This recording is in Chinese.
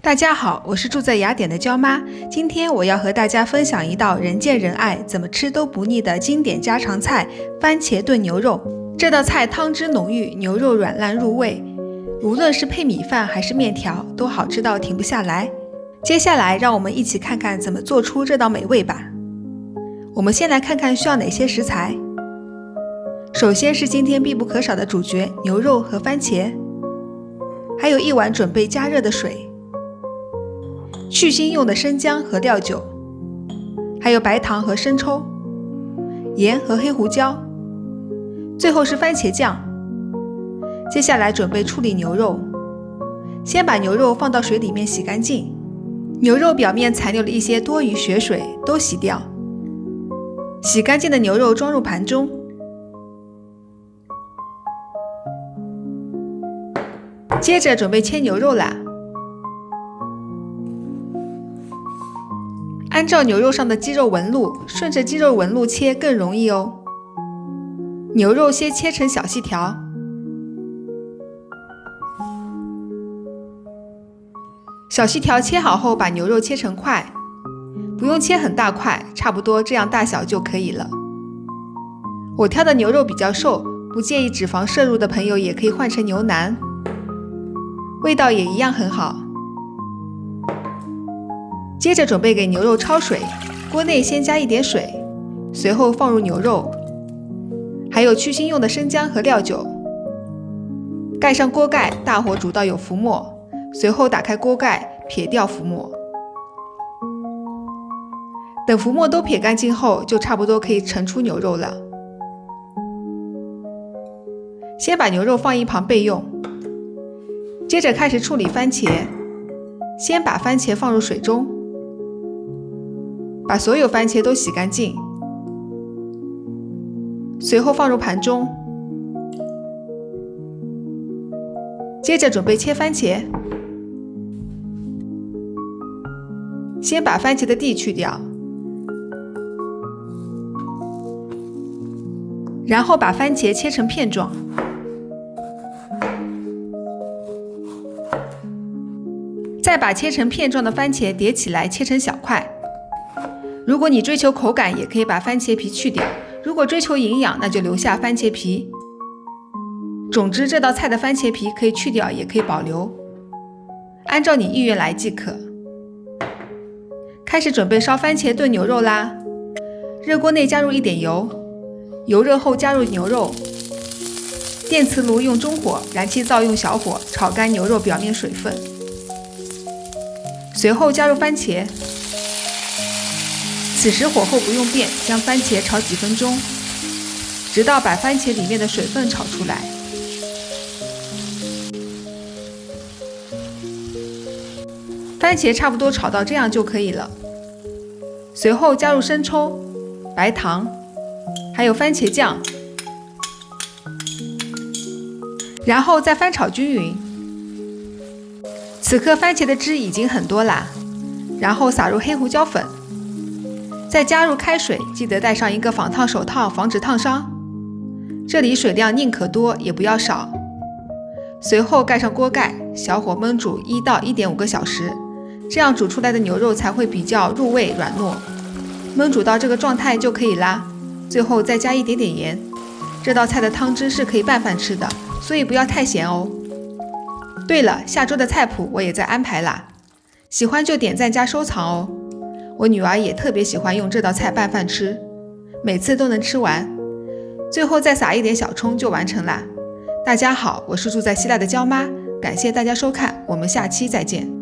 大家好，我是住在雅典的娇妈。今天我要和大家分享一道人见人爱、怎么吃都不腻的经典家常菜——番茄炖牛肉。这道菜汤汁浓郁，牛肉软烂入味，无论是配米饭还是面条，都好吃到停不下来。接下来，让我们一起看看怎么做出这道美味吧。我们先来看看需要哪些食材。首先是今天必不可少的主角——牛肉和番茄，还有1碗准备加热的水。去腥用的生姜和料酒，还有白糖和生抽，盐和黑胡椒，最后是番茄酱。接下来准备处理牛肉，先把牛肉放到水里面洗干净，牛肉表面残留了一些多余血水都洗掉。洗干净的牛肉装入盘中，接着准备切牛肉啦。按照牛肉上的肌肉纹路，顺着肌肉纹路切更容易哦。牛肉先切成小细条，小细条切好后，把牛肉切成块，不用切很大块，差不多这样大小就可以了。我挑的牛肉比较瘦，不介意脂肪摄入的朋友也可以换成牛腩，味道也一样很好。接着准备给牛肉焯水，锅内先加一点水，随后放入牛肉，还有去腥用的生姜和料酒，盖上锅盖，大火煮到有浮沫，随后打开锅盖，撇掉浮沫。等浮沫都撇干净后，就差不多可以盛出牛肉了。先把牛肉放一旁备用，接着开始处理番茄。先把番茄放入水中，把所有番茄都洗干净，随后放入盘中。接着准备切番茄，先把番茄的蒂去掉，然后把番茄切成片状，再把切成片状的番茄叠起来切成小块。如果你追求口感，也可以把番茄皮去掉；如果追求营养，那就留下番茄皮。总之，这道菜的番茄皮可以去掉，也可以保留，按照你意愿来即可。开始准备烧番茄炖牛肉啦！热锅内加入一点油，油热后加入牛肉。电磁炉用中火，燃气灶用小火炒干牛肉表面水分，随后加入番茄。此时火候不用变，将番茄炒几分钟，直到把番茄里面的水分炒出来。番茄差不多炒到这样就可以了。随后加入生抽、白糖，还有番茄酱，然后再翻炒均匀。此刻番茄的汁已经很多啦，然后撒入黑胡椒粉。再加入开水，记得戴上一个防烫手套，防止烫伤。这里水量宁可多也不要少。随后盖上锅盖，小火焖煮1到1.5个小时，这样煮出来的牛肉才会比较入味软糯。焖煮到这个状态就可以啦。最后再加一点点盐。这道菜的汤汁是可以拌饭吃的，所以不要太咸哦。对了，下周的菜谱我也在安排啦，喜欢就点赞加收藏哦。我女儿也特别喜欢用这道菜拌饭吃，每次都能吃完。最后再撒一点小葱就完成啦。大家好，我是住在希腊的娇妈，感谢大家收看，我们下期再见。